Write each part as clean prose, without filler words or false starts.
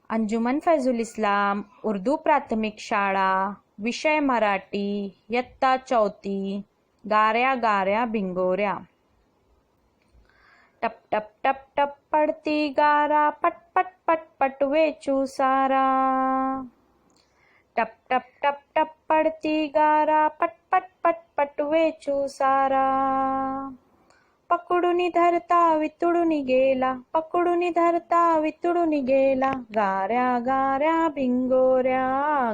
अंजुमन फैजुल इस्लाम उर्दू प्राथमिक शाळा, विषय मराठी, इयत्ता चौथी. गाऱ्या गाऱ्या भिंगोऱ्या. टप टप टप टप पडती गारा, पट पट पट पट वेचू सारा. टप टप टप टप पडती गारा, पट पट पट पट वेचू सारा. पकडूनी धरता वितुडूनी गेला, पकडूनी धरता वितुडूनी गेला. गाऱ्या गाऱ्या भिंगोऱ्या,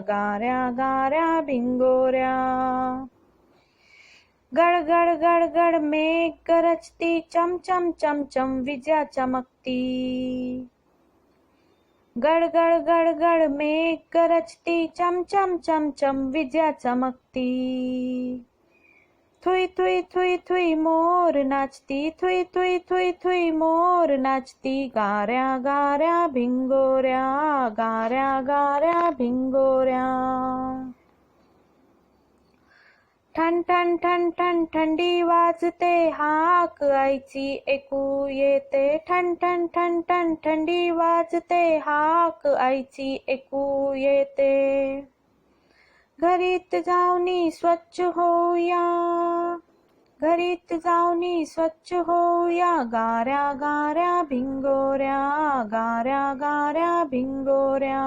गाऱ्या गाऱ्या भिंगोऱ्या. गड गड गड गड मेघ गरजती, चम चम चम चम विजा चमकती. गड गड गड गड मेघ गरजती, चम चम चम चम विजा चमकती. थुई थुई थुई थुई मोर नाचती, थुई थुई थुई थुई मोर नाचती. गाऱ्या गाऱ्या भिंगोऱ्या, गाऱ्या गाऱ्या भिंगोऱ्या. ठण ठण ठण ठण थंडी वाजते, हाक आईची ऐकू येते. ठण ठण ठण ठण थंडी वाजते, हाक आईची ऐकू येते. घरीत जाऊनी स्वच्छ होऊया, घरीत जाऊनी स्वच्छ होऊया. गाऱ्या गाऱ्या भिंगोऱ्या, गाऱ्या गाऱ्या भिंगोऱ्या.